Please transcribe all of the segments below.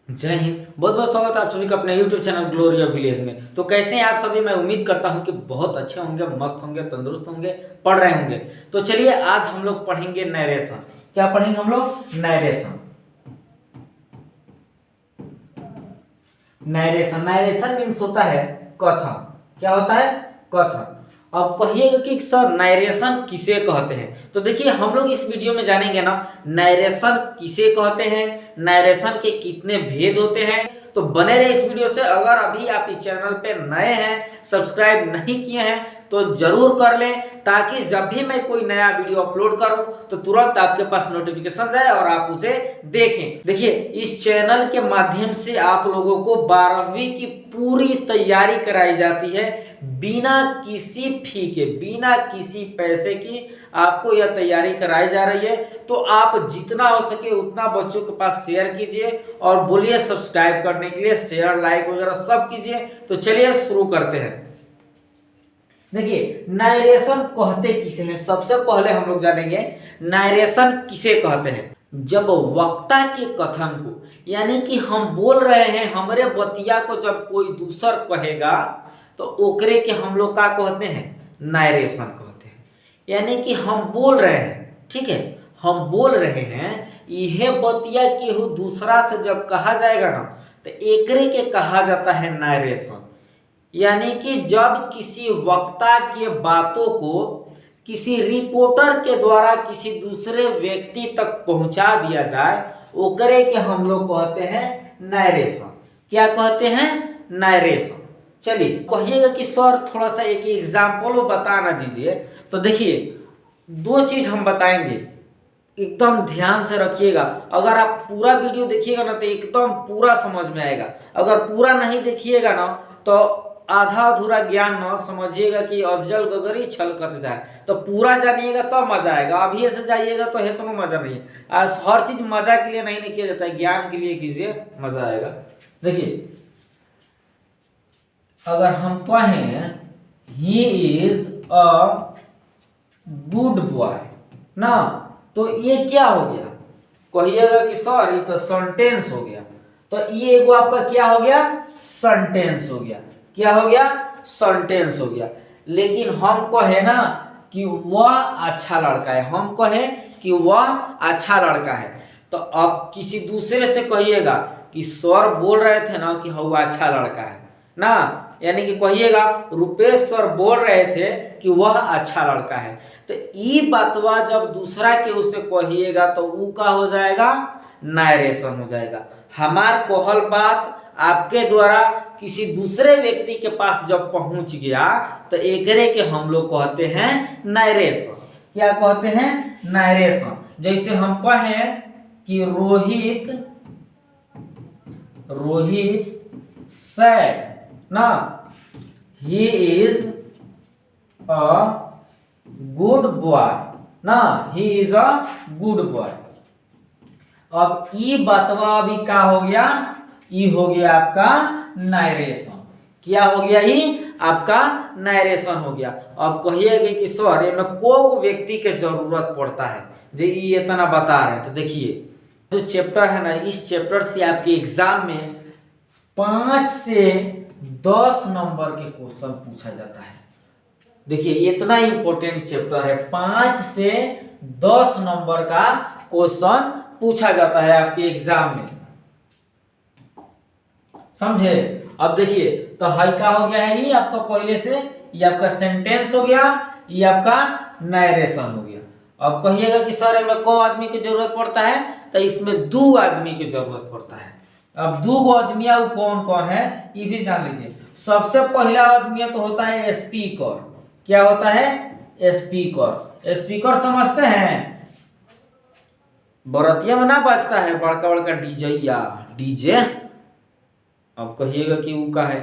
जय हिंद। बहुत बहुत स्वागत है आप सभी का अपने YouTube channel glory of village में। तो कैसे हैं आप सभी? मैं उम्मीद करता हूं कि बहुत अच्छे होंगे, मस्त होंगे, तंदुरुस्त होंगे, पढ़ रहे होंगे। तो चलिए आज हम लोग पढ़ेंगे नरेशन। क्या पढ़ेंगे हम लोग? नरेशन। नरेशन नरेशन मीन्स होता है कथन। क्या होता है? कथन। अब कहिएगा कि सर नरेशन किसे कहते हैं, तो देखिए हम लोग इस वीडियो में जानेंगे ना नरेशन किसे कहते हैं, नरेशन के कितने भेद होते हैं। तो बने रहे इस वीडियो से। अगर अभी आप इस चैनल पे नए हैं, सब्सक्राइब नहीं किए हैं तो जरूर कर लें, ताकि जब भी मैं कोई नया वीडियो अपलोड करूं तो तुरंत आपके पास नोटिफिकेशन जाए और आप उसे देखें। देखिए इस चैनल के माध्यम से आप लोगों को 12वीं की पूरी तैयारी कराई जाती है, बिना किसी फी के, बिना किसी पैसे की आपको यह तैयारी कराई जा रही है। तो आप जितना हो सके उतना बच्चों के पास शेयर कीजिए और बोलिए सब्सक्राइब करने के लिए, शेयर लाइक वगैरह सब कीजिए। तो चलिए शुरू करते हैं। देखिए नरेशन कहते किसे हैं, सबसे पहले हम लोग जानेंगे नरेशन किसे कहते हैं। जब वक्ता के कथन को, यानी कि हम बोल रहे हैं, हमरे बतिया को जब कोई दूसर कहेगा तो ओकरे के हम लोग क्या कहते हैं? नरेशन कहते हैं। यानी कि हम बोल रहे हैं, ठीक है, हम बोल रहे हैं, यह बतिया केहू दूसरा से जब कहा जाएगा ना तो एकरे के कहा जाता है नरेशन। यानी कि जब किसी वक्ता के बातों को किसी रिपोर्टर के द्वारा किसी दूसरे व्यक्ति तक पहुंचा दिया जाए, ओकरे के हम लोग कहते हैं नरेशन। क्या कहते हैं? नरेशन। चलिए कहिएगा कि सर थोड़ा सा एक एग्जाम्पल बता ना दीजिए। तो देखिए दो चीज हम बताएंगे, एकदम ध्यान से रखिएगा। अगर आप पूरा वीडियो देखिएगा ना तो एकदम पूरा समझ में आएगा। अगर पूरा नहीं देखिएगा ना तो आधा अधूरा ज्ञान न समझिएगा कि अजल गगरी छल कर जाए। तो पूरा जानिएगा तो मजा आएगा, अभी ऐसे जाइएगा तो है तो मजा नहीं है। आज हर चीज मजा के लिए नहीं किया जाता है, ज्ञान के लिए कीजिए, मजा आएगा। देखिए अगर हम कहें ही इज अ गुड बॉय ना, तो ये क्या हो गया? कहिएगा कि सर ये तो सेंटेंस हो गया। तो ये एगो आपका क्या हो गया? सेंटेंस हो गया। क्या हो गया? सेंटेंस हो गया। लेकिन हम कहे ना कि वह अच्छा लड़का है, हम कहे कि वह अच्छा लड़का है, तो अब किसी दूसरे से कहिएगा कि सर बोल रहे थे ना कि वह अच्छा लड़का है ना, यानी कि कहिएगा रुपेश सर बोल रहे थे कि वह अच्छा लड़का है। तो ये बातवा जब दूसरा के उसे कहिएगा तो वो का हो जाएगा? नरेशन हो जाएगा। हमार कहल बात आपके द्वारा किसी दूसरे व्यक्ति के पास जब पहुंच गया तो एकरे के हम लोग कहते हैं नरेशन। क्या कहते हैं? नरेशन। जैसे हम कहें कि रोहित सैड ना, he is a good boy ना, he is a good boy. अब ई बतवा अभी क्या हो गया? ई हो गया आपका नरेशन। क्या हो गया? ई आपका नरेशन हो गया। अब कहिएगा कि सर इसमें को व्यक्ति के जरूरत पड़ता है जो ये इतना बता रहे हैं। तो देखिए जो चैप्टर है ना, इस चैप्टर से आपके एग्जाम में 5 से 10 नंबर के क्वेश्चन पूछा जाता है। देखिए इतना इंपॉर्टेंट चैप्टर है, 5 से 10 नंबर का क्वेश्चन पूछा जाता है आपके एग्जाम में, समझे? अब देखिए तो हाई का हो गया है, ये आपका पहले से, ये आपका सेंटेंस हो गया, ये आपका नरेशन हो गया। अब कहिएगा कि सर इसमें कौ आदमी की जरूरत पड़ता है? तो इसमें 2 आदमी की जरूरत पड़ता है। अब 2 आदमी कौन कौन है ये भी जान लीजिए। सबसे पहला आदमी तो होता है स्पीकर। क्या होता है? स्पीकर। स्पीकर समझते हैं? बरतिया में ना बजता है बड़का बड़का डीजे या डीजे। अब कहिएगा कि वो का है,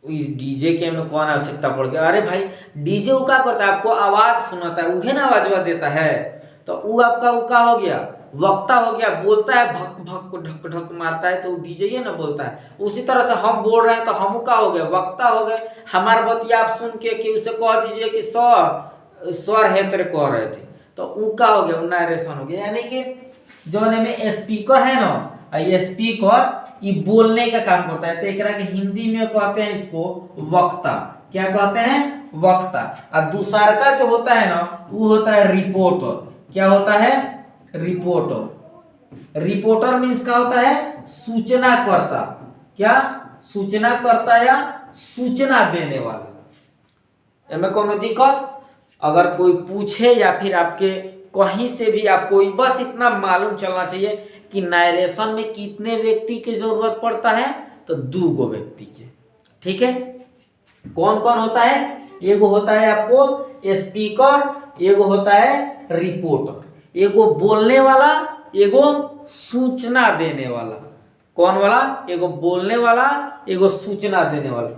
इस डीजे के में कौन आवश्यकता पड़ गया? अरे भाई डीजे वो क्या करता है? आपको आवाज सुनाता है, उहे ना आवाज देता है। तो वो आपका वो का हो गया? वक्ता हो गया। बोलता है भक भक ढक ढक मारता है तो डीजे ही ना बोलता है। उसी तरह से हम बोल रहे हैं तो हम का हो गए? वक्ता हो गए। हमारे बतिया आप सुन के कि उसे कह दीजिए कि सर है तेरे कह रहे थे, तो वो का हो गया? नरेशन हो गया। यानी कि जो में स्पीकर है ना, स्पीकर ये बोलने का काम करता है, तो एकरा के हिंदी में कहते हैं इसको वक्ता। क्या कहते हैं? वक्ता। और दूसरा का जो होता है ना वो होता है रिपोर्टर। क्या होता है? रिपोर्टर। रिपोर्टर मीन्स क्या होता है? सूचना करता। क्या? सूचना करता या सूचना देने वाला। इनमें कोनो दिक्कत? अगर कोई पूछे या फिर आपके कहीं से भी आपको बस इतना मालूम चलना चाहिए कि नरेशन में कितने व्यक्ति की जरूरत पड़ता है, तो 2 व्यक्ति के। ठीक है, कौन कौन होता है? एगो होता है आपको स्पीकर, एगो होता है रिपोर्टर। एगो बोलने वाला, एगो सूचना देने वाला। कौन वाला? एगो बोलने वाला, एगो सूचना देने वाला।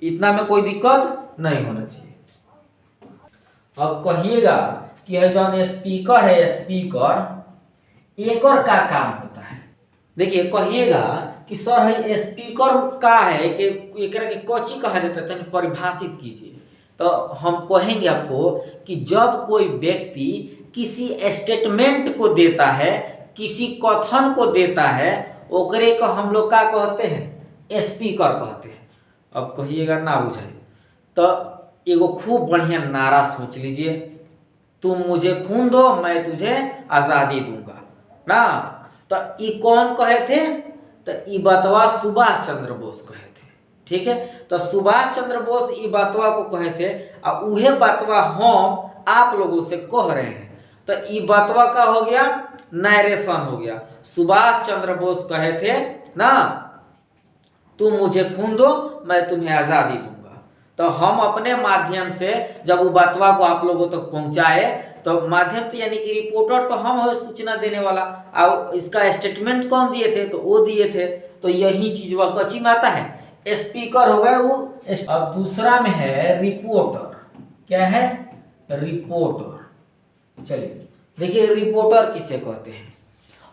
इतना में कोई दिक्कत नहीं होना चाहिए। अब कहिएगा कि है जो स्पीकर है, स्पीकर एक और का काम होता है। देखिए कहिएगा कि सर है स्पीकर का है कि एकरा के कौची कहा जाता है, तो परिभाषित कीजिए। तो हम कहेंगे आपको कि जब कोई व्यक्ति किसी स्टेटमेंट को देता है, किसी कथन को देता है, ओकरे को हम लोग क्या कहते हैं? स्पीकर कहते हैं। अब कहिएगा ना बुझाए तो एगो खूब बढ़िया नारा सोच लीजिए, तुम मुझे खून दो मैं तुझे आज़ादी दूंगा ना। तो ये कौन कहे थे? तो ये बतवा सुभाष चंद्र बोस कहे थे। ठीक है, तो सुभाष चंद्र बोस ये बतवा को कहे थे और उहे बतवा हम आप लोगों से कह रहे हैं। तो ये बतवा का हो गया नरेशन हो गया। सुभाष चंद्र बोस कहे थे ना, तुम मुझे खून दो मैं तुम्हें आज़ादी दूंगा। तो हम अपने माध्यम से जब वो बतवा को आप लोगों तक पहुंचाए, तो माध्यम तो यानी कि रिपोर्टर तो हम है, सूचना देने वाला। और इसका स्टेटमेंट कौन दिए थे? तो वो दिए थे। तो यही चीज वह कच्ची में आता है, स्पीकर हो गए वो। अब दूसरा में है रिपोर्टर। क्या है? रिपोर्टर। चलिए देखिए रिपोर्टर किसे कहते हैं?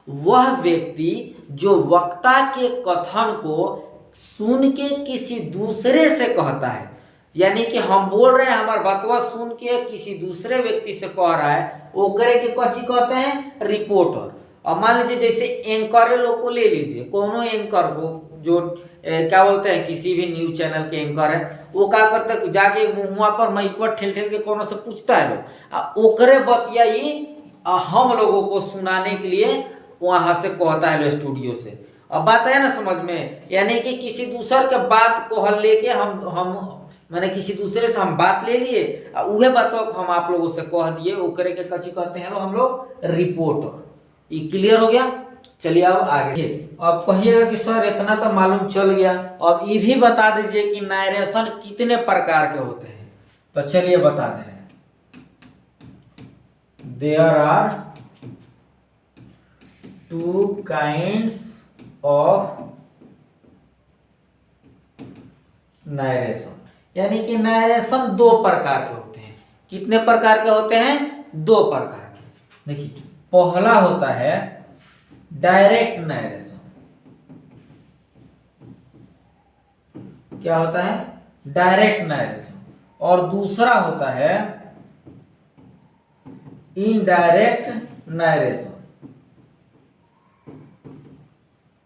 वह व्यक्ति जो वक्ता के कथन को सुन के किसी दूसरे से कहता है, यानी कि हम बोल रहे हैं, हमारा बतवा सुन के किसी दूसरे व्यक्ति से कह रहा है, वो करे के कौची कहते हैं? रिपोर्टर। अब मान लीजिए जैसे एंकर लोग को ले लीजिए, कोनो एंकर को जो क्या बोलते हैं, किसी भी न्यूज चैनल के एंकर है, वो क्या करते हैं? जाके मुँह पर माइक ठेल ठेल के कोनो से पूछता है लोग, ओकरे बतिया ये हम लोगों को सुनाने के लिए वहां से कहता है स्टूडियो से। अब बात है ना समझ में? यानी कि किसी दूसर के बात को हल लेके हम मैंने किसी दूसरे से हम बात ले लिए और उहे बातों को हम आप लोगों से कह दिए, वो करे के कच्ची कहते हैं हम लोग रिपोर्टर। ये क्लियर हो गया? चलिए अब आगे। अब कहिएगा कि सर इतना तो मालूम चल गया, अब ये भी बता दीजिए कि नरेशन कितने प्रकार के होते हैं। तो चलिए बता दे रहे हैं। There are 2 kinds of narration, यानी कि नरेशन 2 प्रकार के होते हैं। कितने प्रकार के होते हैं? 2 प्रकार के। देखिए पहला होता है डायरेक्ट नरेशन। क्या होता है? Direct narration. और दूसरा होता है इनडायरेक्ट नरेशन।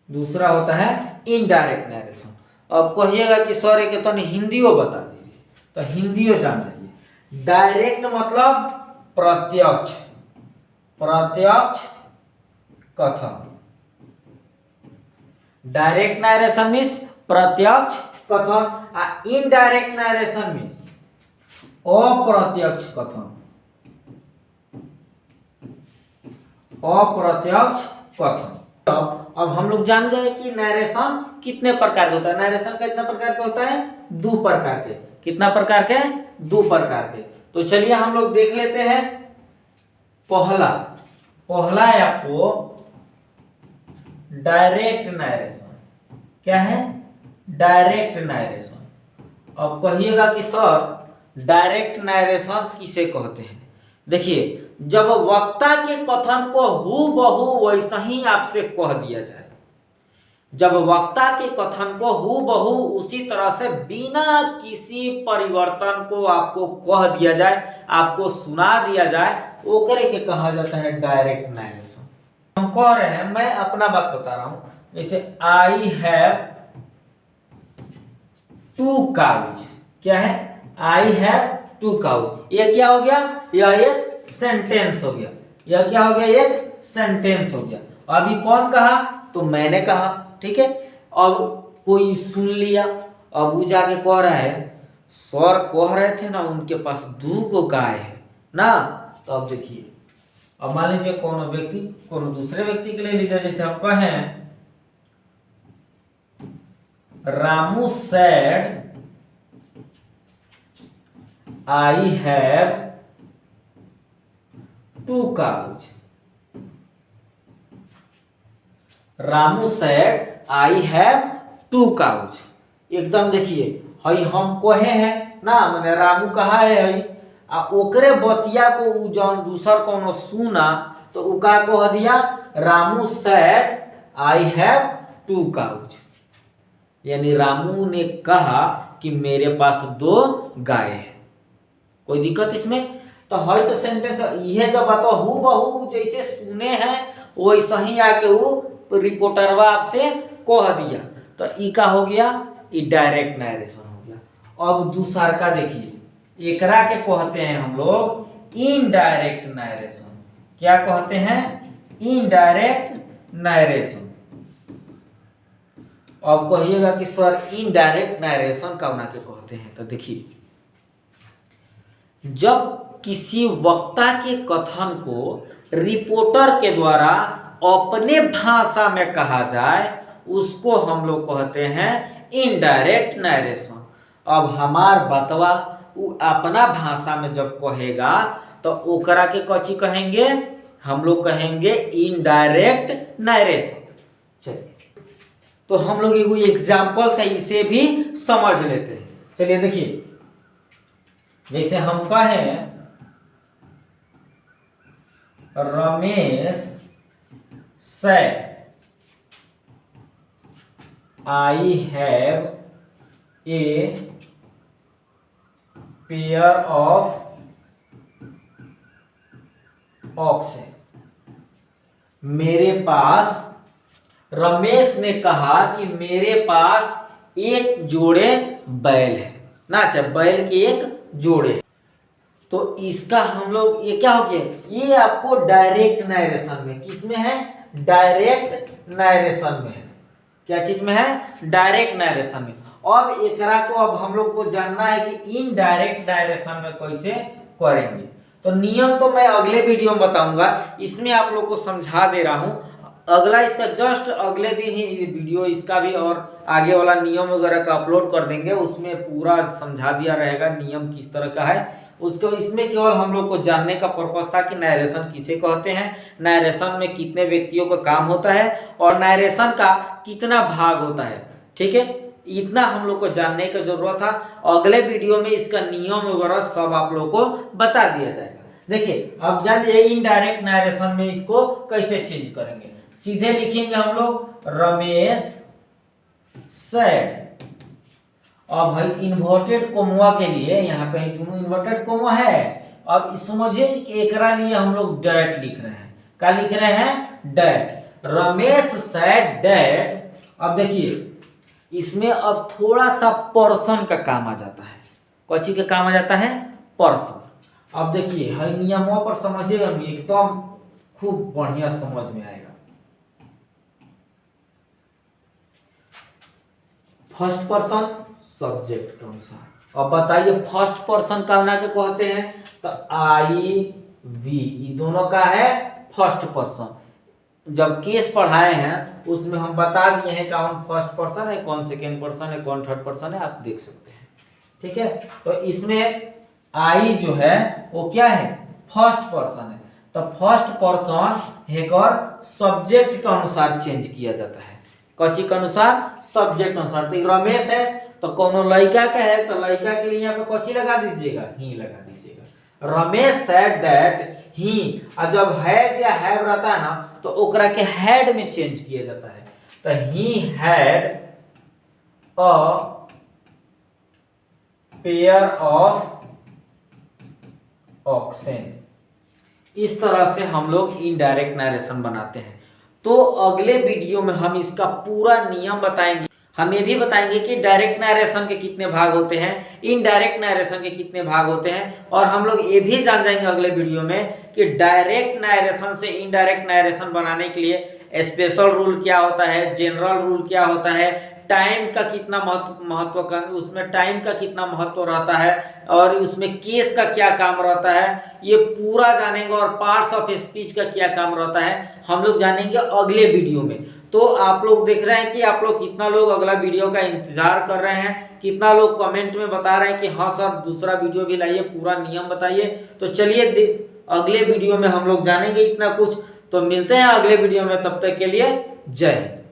दूसरा होता है इनडायरेक्ट नरेशन। अब कहिएगा कि सर एक तो हिंदियों बता दीजिए, तो हिंदियों जान जाइए। डायरेक्ट मतलब प्रत्यक्ष, प्रत्यक्ष कथन। डायरेक्ट नरेशन मीन्स प्रत्यक्ष कथन, इनडायरेक्ट नरेशन मीन्स अप्रत्यक्ष कथन। अप्रत्यक्ष कथन। अब हम लोग जान गए कि नरेशन कितने प्रकार का होता है। नरेशन कितना प्रकार का होता है? 2 प्रकार के। कितना प्रकार के? 2 प्रकार के। तो चलिए हम लोग देख लेते हैं। पहला है आपको डायरेक्ट नरेशन। क्या है? Direct narration. अब कहिएगा कि सर डायरेक्ट नरेशन किसे कहते हैं? देखिए जब वक्ता के कथन को हूबहू वैसा ही आपसे कह दिया जाए, जब वक्ता के कथन को हूबहू उसी तरह से बिना किसी परिवर्तन को आपको कह दिया जाए, आपको सुना दिया जाए, ओकरे के कहा जाता है डायरेक्ट नरेशन। हम कह रहे हैं, मैं अपना बात बता रहा हूं, जैसे आई हैव 2 काउज। क्या है? I have 2 cows. ये क्या हो गया? यह एक सेंटेंस हो गया। यह क्या हो गया? एक सेंटेंस हो गया। अभी कौन कहा? तो मैंने कहा। ठीक है, अब कोई सुन लिया, अब वो जाके कह रहा है सर कह रहे थे ना उनके पास 2 गाय है ना। तो अब देखिए, अब मान लीजिए कोनो व्यक्ति, कोनो दूसरे व्यक्ति के लिए लीजिए, जैसे हम कहें Ramu said I have 2 cows. Ramu said I have 2 cows. एकदम देखिए, हई हम कहे हैं ना, मैंने रामू कहा है हई, आ ओकरे बतिया को उ जौन दूसर कोनो सुना तो उ का कह दिया? Ramu said I have 2 cows. यानी रामू ने कहा कि मेरे पास 2 गाय है। कोई दिक्कत इसमें? तो हई तो सेंटेंस यह जब बात हु बहू जैसे सुने हैं वैसा ही आके वो रिपोर्टरवा आपसे कह दिया, तो ई का हो गया? ई डायरेक्ट नारेशन हो गया। अब दूसरा का देखिए, एकरा के कहते हैं हम लोग इनडायरेक्ट नारेशन। क्या कहते हैं? Indirect narration. अब कहिएगा कि सर इनडायरेक्ट नारेशन कौना के कहते हैं? तो देखिए, जब किसी वक्ता के कथन को रिपोर्टर के द्वारा अपने भाषा में कहा जाए उसको हम लोग कहते हैं इनडायरेक्ट नरेशन। अब हमार बतवा उ अपना भाषा में जब कहेगा तो ओकरा के कथी कहेंगे? हम लोग कहेंगे इनडायरेक्ट नरेशन। चलिए, तो हम लोग एगो एग्जाम्पल से इसे भी समझ लेते हैं। चलिए देखिए, जैसे हम कहें Ramesh said I have a pair of oxen। मेरे पास, रमेश ने कहा कि मेरे पास एक जोड़े बैल है ना, अच्छा बैल के एक जोड़े। तो इसका हम लोग ये क्या हो गया? ये आपको डायरेक्ट नरेशन में, किसमें है? डायरेक्ट नरेशन में है। क्या चीज में है? डायरेक्ट नरेशन में। अब एकरा को अब हम लोग को जानना है कि इनडायरेक्ट नरेशन में कैसे करेंगे। तो नियम तो मैं अगले वीडियो में बताऊंगा, इसमें आप लोग को समझा दे रहा हूं। अगला इसका जस्ट अगले दिन ही वीडियो इसका भी और आगे वाला नियम वगैरह का अपलोड कर देंगे, उसमें पूरा समझा दिया रहेगा नियम किस तरह का है उसको। इसमें केवल हम लोग को जानने का पर्पस था कि नरेशन किसे कहते हैं, नरेशन में कितने व्यक्तियों का काम होता है और नरेशन का कितना भाग होता है। ठीक है, इतना हम लोग को जानने की जरूरत था। अगले वीडियो में इसका नियम वगैरह सब आप लोग को बता दिया जाएगा। देखिए, अब जानिए इनडायरेक्ट नरेशन में इसको कैसे चेंज करेंगे। सीधे लिखेंगे हम लोग रमेश सेड। अब भाई इन्वर्टेड कोमा के लिए यहाँ पे दोनों इन्वर्टेड कोमा है। अब समझिए कि एकरा लिए हम लोग डैट लिख रहे हैं। क्या लिख रहे हैं? डैट। Ramesh said that. अब देखिए, इसमें अब थोड़ा सा पर्सन का काम आ जाता है। कौची का काम आ जाता है? पर्सन। अब देखिए, हर नियमों पर समझिएगा, एकदम खूब बढ़िया समझ में आएगा। फर्स्ट पर्सन सब्जेक्ट के अनुसार। अब बताइए फर्स्ट पर्सन का ना के कहते हैं? तो आई वी, ये दोनों का है फर्स्ट पर्सन। जब केस पढ़ाए हैं उसमें हम बता दिए हैं कौन फर्स्ट पर्सन है, कौन सेकेंड पर्सन है, कौन थर्ड पर्सन है, आप देख सकते हैं। ठीक है, तो इसमें आई जो है वो क्या है? फर्स्ट पर्सन है। तो फर्स्ट पर्सन एक और सब्जेक्ट के अनुसार चेंज किया जाता है। कौची के अनुसार? सब्जेक्ट अनुसार। तो रमेश है तो कोनो लड़का का है तो लड़का के लिए यहाँ पे कौची लगा दीजिएगा? ही लगा दीजिएगा। रमेश सेड दैट ही, और जब है या हैव रहता है ना तो ओकरा के हैड में चेंज किया जाता है। तो he had a pair of oxen. इस तरह से हम लोग इनडायरेक्ट नरेशन बनाते हैं। तो अगले वीडियो में हम इसका पूरा नियम बताएंगे। हम ये भी बताएंगे कि डायरेक्ट नरेशन के कितने भाग होते हैं, इनडायरेक्ट नरेशन के कितने भाग होते हैं, और हम लोग ये भी जान जाएंगे अगले वीडियो में कि डायरेक्ट नरेशन से इनडायरेक्ट नरेशन बनाने के लिए स्पेशल रूल क्या होता है, जनरल रूल क्या होता है, टाइम का कितना महत्व का उसमें टाइम का कितना महत्व रहता है, और उसमें केस का क्या काम रहता है, ये पूरा जानेंगे। और पार्ट्स ऑफ स्पीच का क्या काम रहता है हम लोग जानेंगे अगले वीडियो में। तो आप लोग देख रहे हैं कि आप लोग कितना लोग अगला वीडियो का इंतजार कर रहे हैं, कितना लोग कमेंट में बता रहे हैं कि हाँ सर दूसरा वीडियो भी लाइए, पूरा नियम बताइए। तो चलिए अगले वीडियो में हम लोग जानेंगे इतना कुछ। तो मिलते हैं अगले वीडियो में, तब तक के लिए जय हिंद।